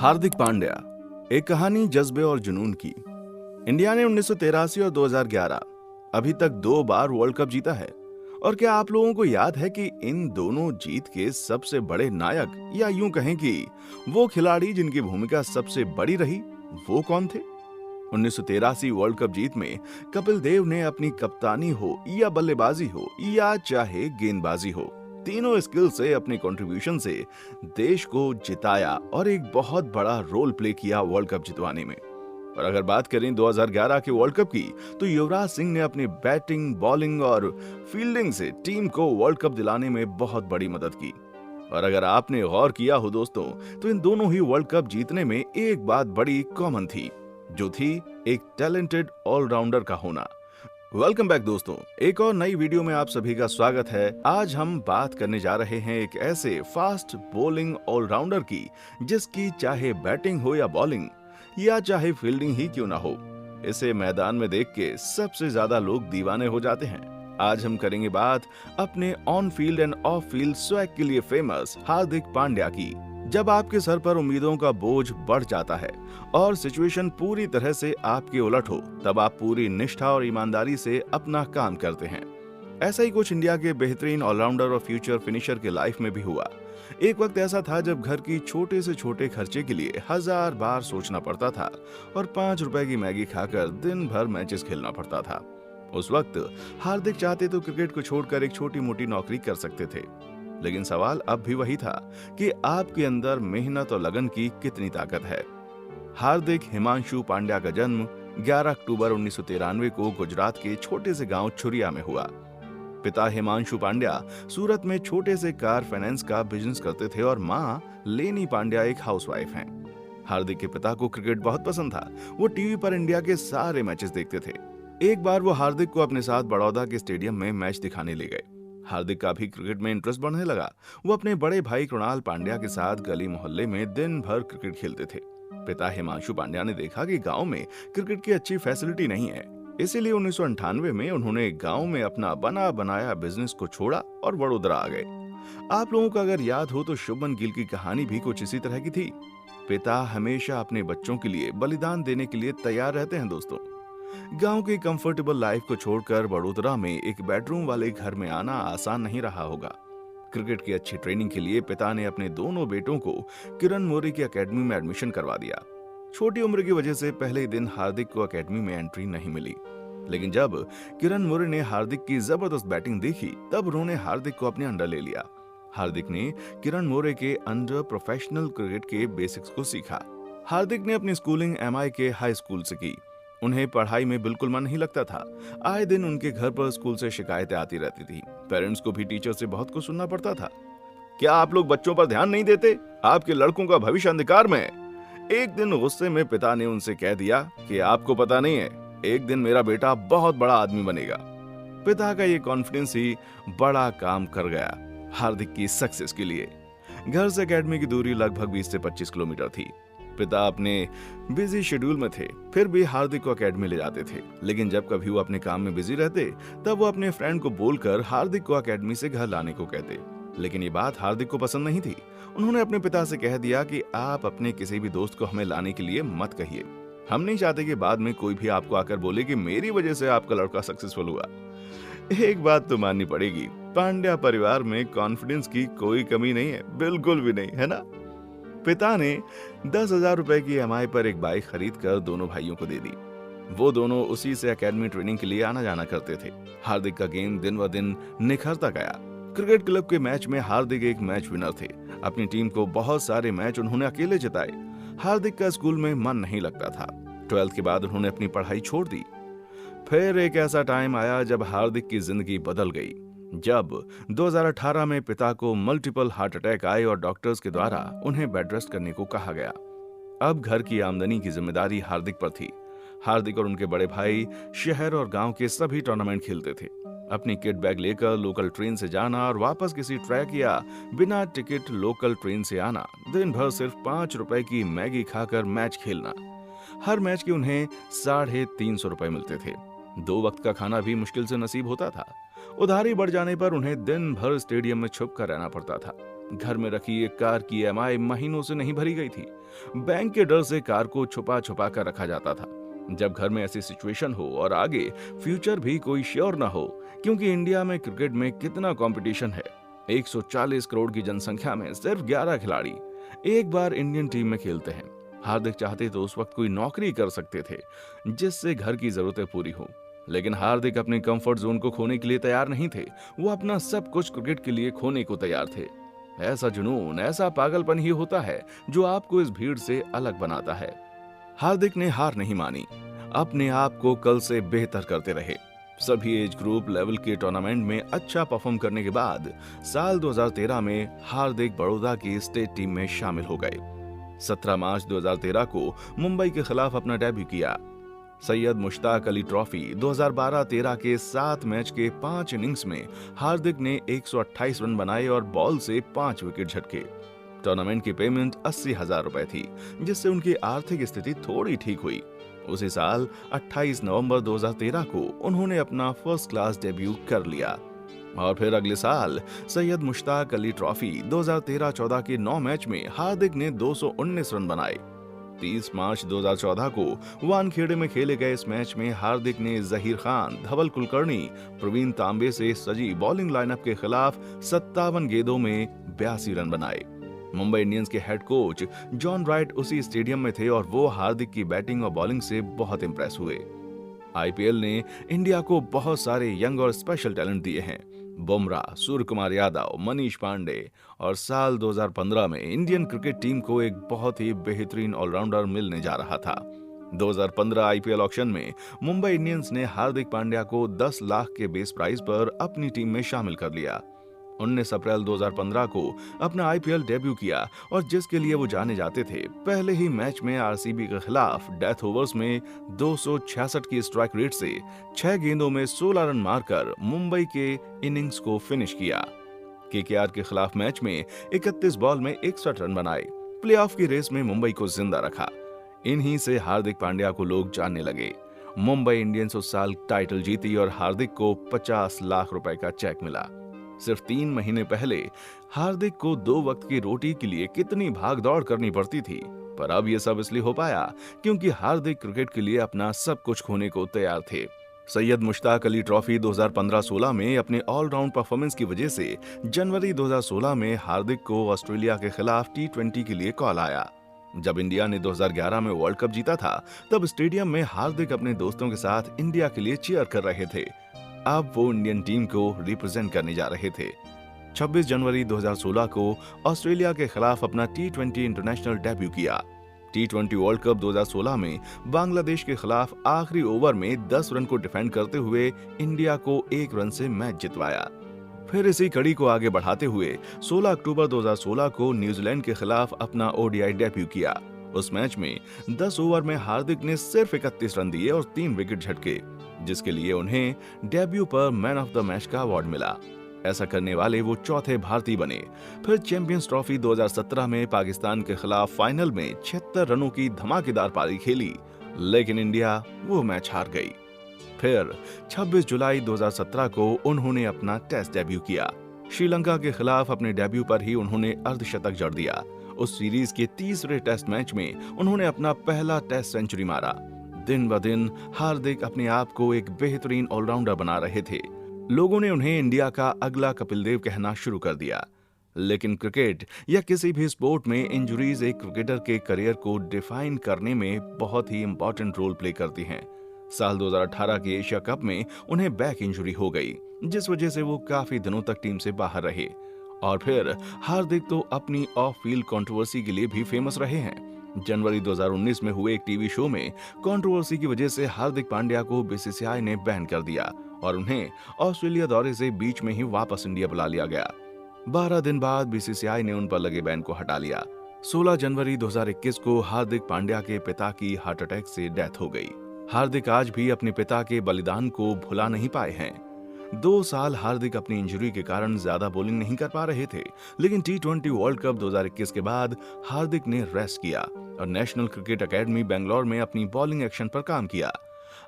हार्दिक पांड्या, एक कहानी जज्बे और जुनून की। इंडिया ने 1983 और 2011 अभी तक 2 बार वर्ल्ड कप जीता है। और क्या आप लोगों को याद है कि इन दोनों जीत के सबसे बड़े नायक, या यूं कहें कि वो खिलाड़ी जिनकी भूमिका सबसे बड़ी रही, वो कौन थे? 1983 वर्ल्ड कप जीत में कपिल देव ने अपनी कप्तानी हो या बल्लेबाजी हो या चाहे गेंदबाजी हो, तीनों स्किल से अपने कंट्रीब्यूशन से देश को जिताया और एक बहुत बड़ा रोल प्ले किया वर्ल्ड कप जितवाने में। और अगर बात करें 2011 के वर्ल्ड कप की, तो युवराज सिंह ने अपनी बैटिंग, बॉलिंग और फील्डिंग से टीम को वर्ल्ड कप दिलाने में बहुत बड़ी मदद की। और अगर आपने गौर किया हो दोस्तों, तो इन दोनों ही वर्ल्ड कप जीतने में एक बात बड़ी कॉमन थी, जो थी एक टैलेंटेड ऑलराउंडर का होना। वेलकम बैक दोस्तों, एक और नई वीडियो में आप सभी का स्वागत है। आज हम बात करने जा रहे हैं एक ऐसे फास्ट बॉलिंग ऑलराउंडर की, जिसकी चाहे बैटिंग हो या बॉलिंग या चाहे फील्डिंग ही क्यों ना हो, इसे मैदान में देख के सबसे ज्यादा लोग दीवाने हो जाते हैं। आज हम करेंगे बात अपने on field end of field swag के लिए फेमस हार्दिक पांड्या की। जब आपके सर पर उम्मीदों का बोझ बढ़ जाता है और सिचुएशन पूरी तरह से आपके उलट हो, तब आप पूरी निष्ठा और ईमानदारी से अपना काम करते हैं। ऐसा ही कुछ इंडिया के बेहतरीन ऑलराउंडर और फ्यूचर फिनिशर के लाइफ में भी हुआ। एक वक्त ऐसा था जब घर की छोटे से छोटे खर्चे के लिए 1000 बार सोचना पड़ता था और 5 रुपए की मैगी खाकर दिन भर मैचेस खेलना पड़ता था। उस वक्त हार्दिक चाहते तो क्रिकेट को छोड़कर एक छोटी मोटी नौकरी कर सकते थे, लेकिन सवाल अब भी वही था कि आपके अंदर मेहनत और लगन की कितनी ताकत है। हार्दिक हिमांशु पांड्या का जन्म 11 अक्टूबर 1993 को गुजरात के छोटे से गांव छुरिया में हुआ। पिता हिमांशु पांड्या सूरत में छोटे से कार फाइनेंस का बिजनेस करते थे और मां लेनी पांड्या एक हाउसवाइफ हैं। हार्दिक के पिता को क्रिकेट बहुत पसंद था। वो टीवी पर इंडिया के सारे मैचेस देखते थे। एक बार वो हार्दिक को अपने साथ बड़ौदा के स्टेडियम में मैच दिखाने ले गए। हार्दिक का भी क्रिकेट में इंटरेस्ट बढ़ने लगा। वो अपने बड़े भाई कृणाल पांड्या के साथ गली मोहल्ले में दिन भर क्रिकेट खेलते थे। पिता हिमांशु पांड्या ने देखा कि गांव में क्रिकेट की अच्छी फैसिलिटी नहीं है, इसीलिए 1998 में उन्होंने गांव में अपना बना बनाया बिजनेस को छोड़ा और वडोदरा आ गए। आप लोगों को अगर याद हो तो शुभमन गिल की कहानी भी कुछ इसी तरह की थी। पिता हमेशा अपने बच्चों के लिए बलिदान देने के लिए तैयार रहते हैं दोस्तों। गांव की कंफर्टेबल लाइफ को छोड़कर वडोदरा में एक बेडरूम वाले घर में आना आसान नहीं रहा होगा। क्रिकेट की अच्छी ट्रेनिंग के लिए पिता ने अपने दोनों बेटों को किरण मोरे की एकेडमी में एडमिशन करवा दिया। छोटी उम्र की वजह से पहले दिन हार्दिक को एकेडमी में एंट्री नहीं मिली, लेकिन जब किरण मोरे ने हार्दिक की जबरदस्त बैटिंग देखी, तब उन्होंने हार्दिक को अपने अंडर ले लिया। हार्दिक ने किरण मोरे के अंडर प्रोफेशनल क्रिकेट के बेसिक्स को सीखा। हार्दिक ने अपनी स्कूलिंग MI के हाई स्कूल से की। उन्हें पढ़ाई में बिल्कुल मन नहीं लगता था। आए दिन उनके घर पर स्कूल से शिकायतें आती रहती थी। पेरेंट्स को भी टीचर से बहुत कुछ सुनना पड़ता था। क्या आप लोग बच्चों पर ध्यान नहीं देते? आपके लड़कों का भविष्य अंधकार में है। एक दिन गुस्से में पिता ने उनसे कह दिया कि आपको पता नहीं है, एक दिन मेरा बेटा बहुत बड़ा आदमी बनेगा। पिता का ये कॉन्फिडेंस ही बड़ा काम कर गया हार्दिक की सक्सेस के लिए। घर से एकेडमी की दूरी लगभग 20 से 25 किलोमीटर थी। पिता अपने बिजी शेड्यूल में थे, फिर भी हार्दिक को एकेडमी ले जाते थे। लेकिन जब कभी वो अपने काम में बिजी रहते, तब वो अपने फ्रेंड को बोलकर हार्दिक को एकेडमी से घर लाने को कहते। लेकिन ये बात हार्दिक को पसंद नहीं थी। उन्होंने अपने पिता से कह दिया कि आप अपने किसी भी दोस्त को हमें लाने के लिए मत कहिए। हम नहीं चाहते कि बाद में कोई भी आपको आकर बोले कि मेरी वजह से आपका लड़का सक्सेसफुल हुआ। एक बात तो माननी पड़ेगी, पांड्या परिवार में कॉन्फिडेंस की कोई कमी नहीं है, बिल्कुल भी नहीं, है ना? पिता ने 10,000 रुपए की MI पर एक बाइक खरीद कर दोनों भाइयों को दे दी। वो दोनों उसी से एकेडमी ट्रेनिंग के लिए आना जाना करते थे। हार्दिक का गेम दिन ब दिन निखरता गया। क्रिकेट क्लब के मैच में हार्दिक एक मैच विनर थे। अपनी टीम को बहुत सारे मैच उन्होंने अकेले जिताए। हार्दिक का स्कूल में मन नहीं लगता था। 12th के बाद उन्होंने अपनी पढ़ाई छोड़ दी। फिर एक ऐसा टाइम आया जब हार्दिक की जिंदगी बदल गई। जब 2018 में पिता को मल्टीपल हार्ट अटैक आए और डॉक्टर्स के द्वारा उन्हें बेड रेस्ट करने को कहा गया। अब घर की आमदनी की जिम्मेदारी हार्दिक पर थी। हार्दिक और उनके बड़े भाई शहर और गांव के सभी टूर्नामेंट खेलते थे। अपनी किट बैग लेकर लोकल ट्रेन से जाना और वापस किसी ट्रैक या बिना टिकट लोकल ट्रेन से आना, दिन भर सिर्फ 5 रुपए की मैगी खाकर मैच खेलना। हर मैच के उन्हें 350 रुपए मिलते थे। 2 वक्त का खाना भी मुश्किल से नसीब होता था। उधारी बढ़ जाने पर उन्हें दिन भर स्टेडियम में छुप कर रहना पड़ता था। घर में रखी एक कार की ईएमआई महीनों से नहीं भरी गई थी। बैंक के डर से कार को छुपा छुपा कर रखा जाता था। जब घर में ऐसी सिचुएशन हो और आगे फ्यूचर भी कोई श्योर ना हो, क्योंकि इंडिया में क्रिकेट में कितना कंपटीशन है, 140 करोड़ की जनसंख्या में सिर्फ 11 खिलाड़ी एक बार इंडियन टीम में खेलते हैं। हार्दिक चाहते तो उस वक्त कोई नौकरी कर सकते थे जिससे घर की जरूरतें पूरी हो, लेकिन हार्दिक अपने कंफर्ट जोन को खोने के लिए तैयार नहीं थे। वो अपना सब कुछ क्रिकेट के लिए खोने को तैयार थे। ऐसा जुनून, ऐसा पागलपन ही होता है जो आपको इस भीड़ से अलग बनाता है। हार्दिक ने हार नहीं मानी, अपने आप को कल से बेहतर करते रहे। सभी एज ग्रुप लेवल के टूर्नामेंट में अच्छा परफॉर्म करने के बाद साल 2013 में हार्दिक बड़ौदा की स्टेट टीम में शामिल हो गए। 17 मार्च 2013 को मुंबई के खिलाफ अपना डेब्यू किया। सैयद मुश्ताक अली ट्रॉफी 2012-13 के 7 मैच के 5 इनिंग्स में हार्दिक ने 128 रन बनाए और बॉल से 5 विकेट झटके। टूर्नामेंट की पेमेंट 80,000 रुपए थी, जिससे उनकी आर्थिक स्थिति थोड़ी ठीक हुई। उसी साल 28 नवंबर 2013 को उन्होंने अपना फर्स्ट क्लास डेब्यू कर लिया। और फिर अगले साल सैयद मुश्ताक अली ट्रॉफी 2013-14 के 9 मैच में हार्दिक ने 219 रन बनाए। 30 मार्च 2014 को वानखेड़े में खेले गए इस मैच में हार्दिक ने जहीर खान, धवल कुलकर्णी, प्रवीण तांबे से सजी बॉलिंग लाइनअप के खिलाफ 57 गेंदों में 82 रन बनाए। मुंबई इंडियंस के हेड कोच जॉन राइट उसी स्टेडियम में थे और वो हार्दिक की बैटिंग और बॉलिंग से बहुत इंप्रेस हुए। आईपीएल ने इंडिया को बहुत सारे यंग और स्पेशल टैलेंट दिए हैं। बुमराह, सूर्य कुमार यादव, मनीष पांडे, और साल 2015 में इंडियन क्रिकेट टीम को एक बहुत ही बेहतरीन ऑलराउंडर मिलने जा रहा था। 2015 आईपीएल ऑक्शन में मुंबई इंडियंस ने हार्दिक पांड्या को 10 लाख के बेस प्राइस पर अपनी टीम में शामिल कर लिया। 19 अप्रैल 2015 को अपना आईपीएल डेब्यू किया और जिसके लिए वो जाने जाते थे, पहले ही मैच में आरसीबी के खिलाफ डेथ ओवर्स में 266 की स्ट्राइक रेट से 6 गेंदों में 16 रन मारकर मुंबई के इनिंग्स को फिनिश किया। केकेआर के खिलाफ मैच में 31 बॉल में 61 रन बनाए, प्लेऑफ की रेस में मुंबई को जिंदा रखा। इन्हीं से हार्दिक पांड्या को लोग जानने लगे। मुंबई इंडियंस उस साल टाइटल जीती और हार्दिक को 50 लाख रुपए का चेक मिला। सिर्फ 3 महीने पहले हार्दिक को 2 वक्त की रोटी के लिए कितनी भाग दौड़ करनी पड़ती थी, पर अब ये सब इसलिए हो पाया क्योंकि हार्दिक क्रिकेट के लिए अपना सब कुछ खोने को तैयार थे। सैयद मुश्ताक अली ट्रॉफी 2015-16 में अपने ऑलराउंड परफॉर्मेंस की वजह से जनवरी 2016 में हार्दिक को ऑस्ट्रेलिया के खिलाफ T20 के लिए कॉल आया। जब इंडिया ने 2011 में वर्ल्ड कप जीता था, तब स्टेडियम में हार्दिक अपने दोस्तों के साथ इंडिया के लिए चीयर कर रहे थे। अब वो इंडियन टीम को रिप्रेजेंट करने जा रहे थे। 26 जनवरी 2016 को ऑस्ट्रेलिया के खिलाफ अपना T20 इंटरनेशनल डेब्यू किया। T20 वर्ल्ड कप 2016 में बांग्लादेश के खिलाफ आखिरी ओवर में 10 रन को डिफेंड करते हुए इंडिया को 1 रन से मैच जितवाया। फिर इसी कड़ी को आगे बढ़ाते हुए 16 अक्टूबर 2016 को न्यूजीलैंड के खिलाफ अपना ओडीआई डेब्यू किया। उस मैच में 10 ओवर में हार्दिक ने सिर्फ 31 रन दिए और 3 विकेट झटके, जिसके लिए उन्हें डेब्यू पर मैन ऑफ द मैच का अवार्ड मिला। ऐसा करने वाले वो चौथे भारतीय बने। फिर चैंपियंस ट्रॉफी 2017 में पाकिस्तान के खिलाफ फाइनल में 76 रनों की धमाकेदार पारी खेली, लेकिन इंडिया वो मैच हार गई। फिर 26 जुलाई 2017 को उन्होंने अपना टेस्ट डेब्यू किया। श्रीलंका के खिलाफ अपने डेब्यू पर ही उन्होंने अर्धशतक जड़ दिया। उस सीरीज के तीसरे टेस्ट मैच में उन्होंने अपना पहला टेस्ट सेंचुरी मारा। दिन ब दिन हार्दिक अपने आप को एक बेहतरीन ऑलराउंडर बना रहे थे। लोगों ने उन्हें इंडिया का अगला कपिल देव कहना शुरू कर दिया। लेकिन क्रिकेट या किसी भी स्पोर्ट में इंजरीज एक क्रिकेटर के करियर को डिफाइन करने में बहुत ही इंपॉर्टेंट रोल प्ले करती हैं। साल 2018 के एशिया कप में उन्हें बैक इंजरी हो गई, जिस वजह से वो काफी दिनों तक टीम से बाहर रहे। और फिर हार्दिक तो अपनी ऑफ फील्ड कंट्रोवर्सी के लिए भी फेमस रहे हैं। जनवरी 2019 में हुए एक टीवी शो में कंट्रोवर्सी की वजह से हार्दिक पांड्या को बीसीसीआई ने बैन कर दिया और उन्हें ऑस्ट्रेलिया दौरे से बीच में ही वापस इंडिया बुला लिया गया। 12 दिन बाद बीसीसीआई ने उन पर लगे बैन को हटा लिया। 16 जनवरी 2021 को हार्दिक पांड्या के पिता की हार्ट अटैक से डेथ हो गई। हार्दिक आज भी अपने पिता के बलिदान को भुला नहीं पाए हैं। 2 साल हार्दिक अपनी इंजरी के कारण ज्यादा बॉलिंग नहीं कर पा रहे थे, लेकिन T20 वर्ल्ड कप 2021 के बाद हार्दिक ने रेस्ट किया और नेशनल क्रिकेट एकेडमी बेंगलोर में अपनी बॉलिंग एक्शन पर काम किया।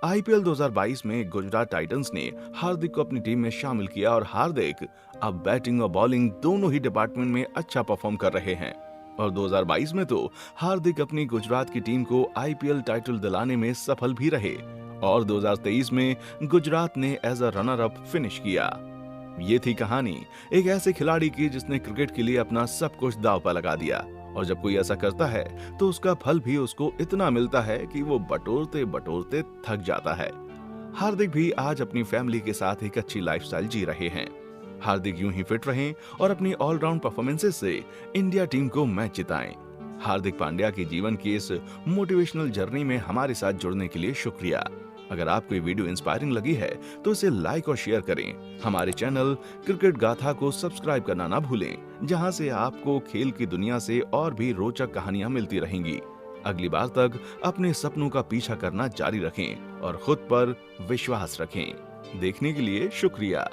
आईपीएल 2022 में गुजरात टाइटंस ने हार्दिक को अपनी टीम में शामिल किया और हार्दिक अब बैटिंग और बॉलिंग दोनों ही डिपार्टमेंट में अच्छा परफॉर्म कर रहे हैं। और 2022 में तो हार्दिक अपनी गुजरात की टीम को आईपीएल टाइटल दिलाने में सफल भी रहे और 2023 में गुजरात ने as a runner up finish किया। ये थी कहानी एक ऐसे खिलाड़ी की जिसने क्रिकेट के लिए अपना सब कुछ दांव पर लगा दिया, और जब कोई ऐसा करता है तो उसका फल भी उसको इतना मिलता है कि वो बटोरते बटोरते थक जाता है। हार्दिक भी आज अपनी फैमिली के साथ एक अच्छी लाइफस्टाइल जी रहे हैं। हार्दिक यूं ही फिट रहें और अपनी ऑलराउंड परफॉर्मेंसेस से इंडिया टीम को मैच जिताएं। हार्दिक पांड्या के जीवन की इस मोटिवेशनल जर्नी में हमारे साथ जुड़ने के लिए शुक्रिया। अगर आपको ये वीडियो इंस्पायरिंग लगी है तो इसे लाइक और शेयर करें। हमारे चैनल क्रिकेट गाथा को सब्सक्राइब करना ना भूलें, जहां से आपको खेल की दुनिया से और भी रोचक कहानियां मिलती रहेंगी। अगली बार तक अपने सपनों का पीछा करना जारी रखें और खुद पर विश्वास रखें। देखने के लिए शुक्रिया।